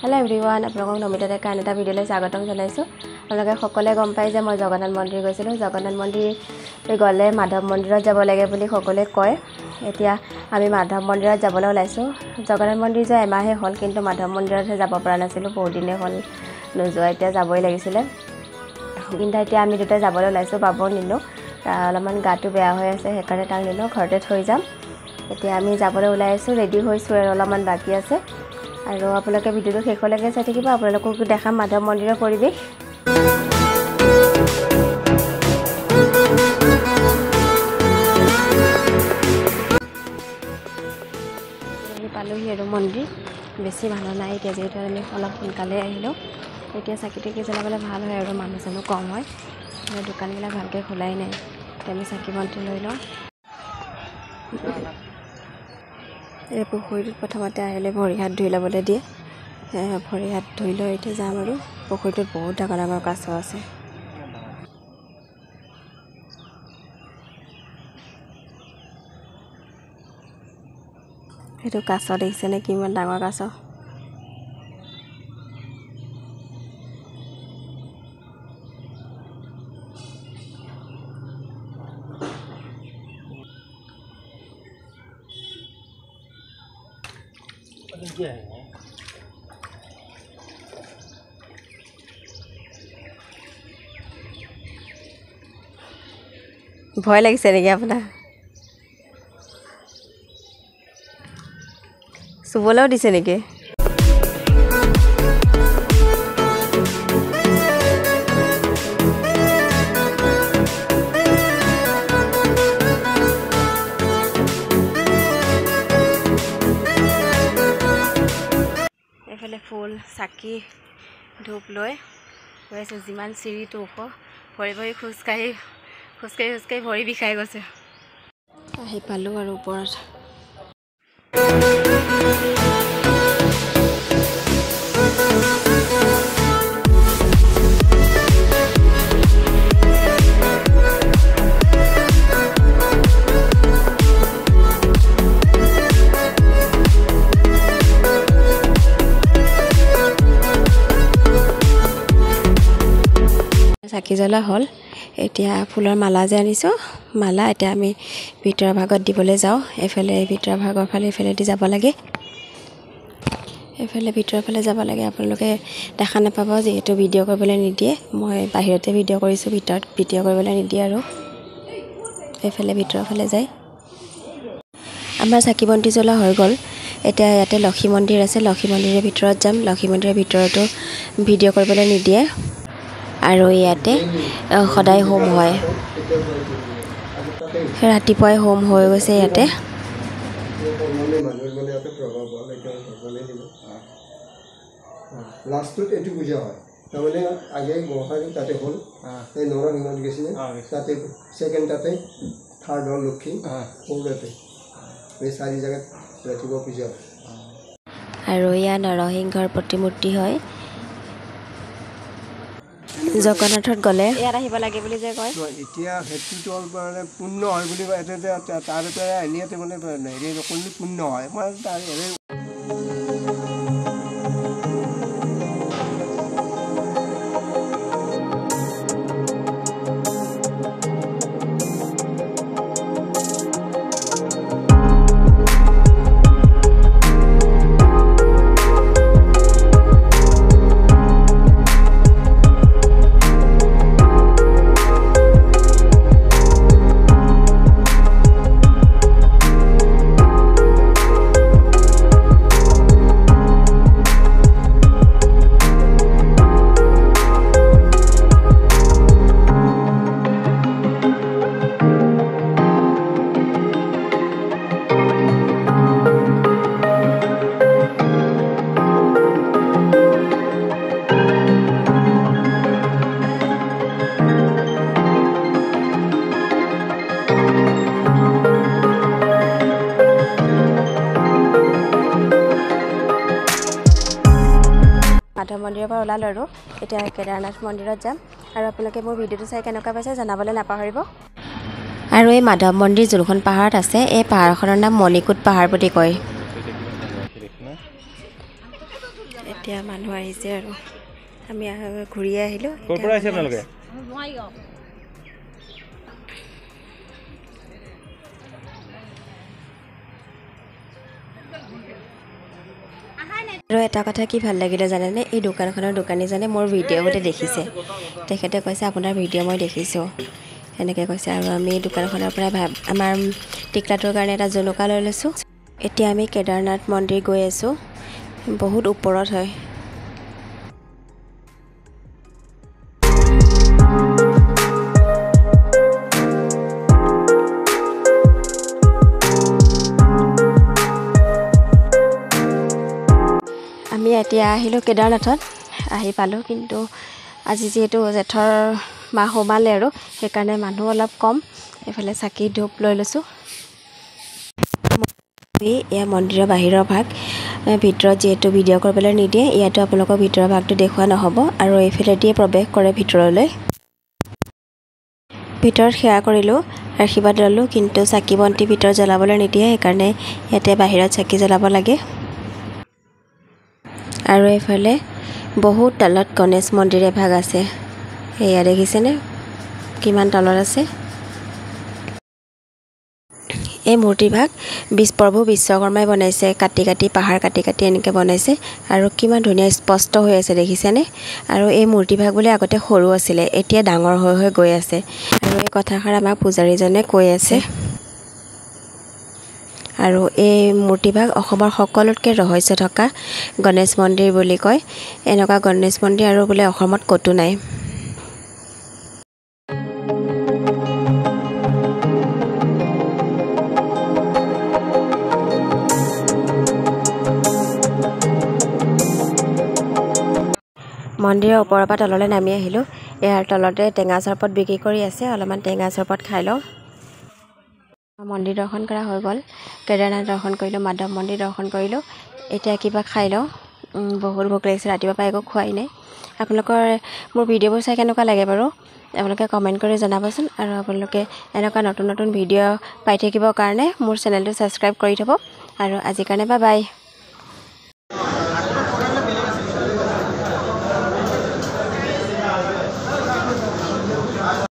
Hello everyone আপোনালোকক নমিতাতে কান এটা ভিডিঅ'লৈ স্বাগতম জনাইছো আপোনালোকে সকলোৱে গম পাই যে মই জগন্নাথ মন্দিৰ গৈছিলো জগন্নাথ মন্দিৰ গলে মাধৱ মন্দিৰত যাব লাগে বুলি সকলোৱে কয় এতিয়া আমি মাধৱ মন্দিৰত যাবলৈ ওলাইছো জগন্নাথ মন্দিৰ যে এমাহে হ'ল কিন্তু মাধৱ মন্দিৰতহে যাব পৰা নাছিলো বহুত দিনে হ'ল নোযোৱা এতিয়া যাবই লাগিছিল কিন্তু এতিয়া আমি দুটা যাবলৈ ওলাইছো বাবু নিলো অলপমান গাটো বেয়া হৈ আছে সেইকাৰণে তাক নিলো ঘৰতে থৈ যাম এতিয়া আমি যাবলৈ ওলাইছো ৰেডি হৈছো আৰু অলপমান বাকি আছে আৰু আপোনালোকে ভিডিঅ'টো শেষলৈকে চাই থাকিব আপোনালোকক দেখাম মাধৱ মন্দিৰৰ পৰিৱেশ আমি পালোহি আৰু মন্দিৰ বেছি মানুহ নাই এতিয়া যেহেতু আমি অলপ সোনকালে আহিলোঁ এতিয়া চাকিটো জ্বলাবলৈ ভাল হয় আৰু মানুহ চানুহ কম হয় দোকানবিলাক ভালকৈ খোলাই নাই এতিয়া আমি চাকি বন্তি লৈ লওঁ এই পুখুৰীটোত প্ৰথমতে আহিলে ভৰি হাত ধুই ল'বলৈ দিয়ে ভৰি হাত ধুই লৈ এতিয়া যাম আৰু পুখুৰীটোত বহুত ডাঙৰ ডাঙৰ কাছ আছে সেইটো কাছ দেখিছেনে কিমান ডাঙৰ কাছ ভয় লাগিছে নেকি আপোনাৰ চুবলৈও দিছে নেকি এফালে ফুল চাকি ধূপ লৈ গৈছোঁ যিমান চিৰিটো ওখ ভৰি ভৰি খোজকাঢ়ি ভৰি বিষাই গৈছে আহি পালোঁ আৰু ওপৰত চাকি জ্বলা হ'ল এতিয়া ফুলৰ মালা যে আনিছোঁ মালা এতিয়া আমি ভিতৰৰ ভাগত দিবলৈ যাওঁ এফালে ভিতৰৰ ভাগৰ ফালে এফালেদি যাব লাগে এফালে ভিতৰৰ ফালে যাব লাগে আপোনালোকে দেখা নাপাব যিহেতু ভিডিঅ' কৰিবলৈ নিদিয়ে মই বাহিৰতে ভিডিঅ' কৰিছোঁ ভিতৰত ভিডিঅ' কৰিবলৈ নিদিয়ে আৰু এফালে ভিতৰৰ ফালে যায় আমাৰ চাকি বন্তি জ্বলা হৈ গ'ল এতিয়া ইয়াতে লক্ষী মন্দিৰ আছে লক্ষী মন্দিৰৰ ভিতৰত যাম লক্ষী মন্দিৰৰ ভিতৰতো ভিডিঅ' কৰিবলৈ নিদিয়ে আৰু ইয়াতে সদায় হোম হয় ৰাতিপুৱাই হোম হৈ গৈছে ইয়াতে লাষ্টত এইটো পূজা হয় তাৰমানে আগে গোসাঁই তাতে হ'ল এই নৰসিংহত গৈছিলে তাতে ছেকেণ্ড তাতে থাৰ্ড হ'ল লক্ষী সৌৰতে এই চাৰি জেগাত ৰাতিপুৱা পূজা হয় আৰু ইয়াত নৰসিংহৰ প্ৰতিমূৰ্তি হয় জগন্নাথত গ'লে ইয়াত আহিব লাগে বুলি যে কয় এতিয়া সেইটোতো মানে পুণ্য হয় বুলি কয় তাৰ পৰা এনেতে মানে হেৰি নকৰিলে পুণ্য হয় মই তাৰ মাধৱ মন্দিৰৰ পৰা ওলালোঁ আৰু এতিয়া কেদাৰনাথ মন্দিৰত যাম আৰু আপোনালোকে মোৰ ভিডিঅ'টো চাই কেনেকুৱা পাইছে জনাবলৈ নাপাহৰিব আৰু এই মাধৱ মন্দিৰ যোনখন পাহাৰত আছে এই পাহাৰখনৰ নাম মণিকূট পাহাৰ বুলি কয় এতিয়া মানুহ আহিছে আৰু আমি ঘূৰি আহিলোঁ। ক'ৰ পৰা আহিছে আপোনালোকে? আৰু এটা কথা কি ভাল লাগিলে জানেনে, এই দোকানখনৰ দোকানীজনে মোৰ ভিডিঅ' বোলে দেখিছে। তেখেতে কৈছে আপোনাৰ ভিডিঅ' মই দেখিছোঁ এনেকৈ কৈছে। আৰু আমি দোকানখনৰ পৰা আমাৰ টিকলাটোৰ কাৰণে এটা জলকা লৈ লৈছোঁ। এতিয়া আমি কেদাৰনাথ মন্দিৰ গৈ আছোঁ, বহুত ওপৰত হয়। আমি এতিয়া আহিলোঁ কেদাৰনাথত, আহি পালোঁ। কিন্তু আজি যিহেতু জেঠৰ মাহ সোমালে আৰু সেইকাৰণে মানুহ অলপ কম। এইফালে চাকি ধূপ লৈ লৈছোঁ। এয়া মন্দিৰৰ বাহিৰৰ ভাগ, ভিতৰত যিহেতু ভিডিঅ' কৰিবলৈ নিদিয়ে, ইয়াতো আপোনালোকৰ ভিতৰৰ ভাগটো দেখুওৱা নহ'ব। আৰু এইফালেদিয়ে প্ৰৱেশ কৰে ভিতৰলৈ। ভিতৰত সেৱা কৰিলোঁ, আশীৰ্বাদ ল'লোঁ, কিন্তু চাকি বন্তি ভিতৰত জ্বলাবলৈ নিদিয়ে, সেইকাৰণে ইয়াতে বাহিৰত চাকি জ্বলাব লাগে। আৰু এইফালে বহুত তলত গণেশ মন্দিৰ এভাগ আছে। এয়া দেখিছেনে কিমান তলত আছে। এই মূৰ্তিভাগ প্ৰভু বিশ্বকৰ্মাই বনাইছে, কাটি কাটি পাহাৰ কাটি কাটি এনেকৈ বনাইছে। আৰু কিমান ধুনীয়া স্পষ্ট হৈ আছে দেখিছেনে। আৰু এই মূৰ্তিভাগ বোলে আগতে সৰু আছিলে, এতিয়া ডাঙৰ হৈ হৈ গৈ আছে। আৰু এই কথাষাৰ আমাক পূজাৰীজনে কৈ আছে। আৰু এই মূৰ্তিভাগ অসমৰ সকলোতকৈ ৰহস্য থকা গণেশ মন্দিৰ বুলি কয়। এনেকুৱা গণেশ মন্দিৰ আৰু বোলে অসমত ক'তো নাই। মন্দিৰৰ ওপৰৰ পৰা তললৈ নামি আহিলোঁ। ইয়াৰ তলতে টেঙা চৰবত বিক্ৰী কৰি আছে, অলপমান টেঙা চৰবত খাই লওঁ। মন্দিৰ দৰ্শন কৰা হৈ গ'ল। কেদাৰনাথ দৰ্শন কৰিলোঁ, মাধৱ মন্দিৰ দৰ্শন কৰিলোঁ। এতিয়া কিবা খাই লওঁ, বহুত ভোক লাগিছে, ৰাতিপুৱাৰ পৰা একো খোৱাই নাই। আপোনালোকৰ মোৰ ভিডিঅ'বোৰ চাই কেনেকুৱা লাগে বাৰু আপোনালোকে কমেণ্ট কৰি জনাবচোন। আৰু আপোনালোকে এনেকুৱা নতুন নতুন ভিডিঅ' পাই থাকিবৰ কাৰণে মোৰ চেনেলটো ছাবস্ক্ৰাইব কৰি থ'ব। আৰু আজিৰ কাৰণে বাই বাই।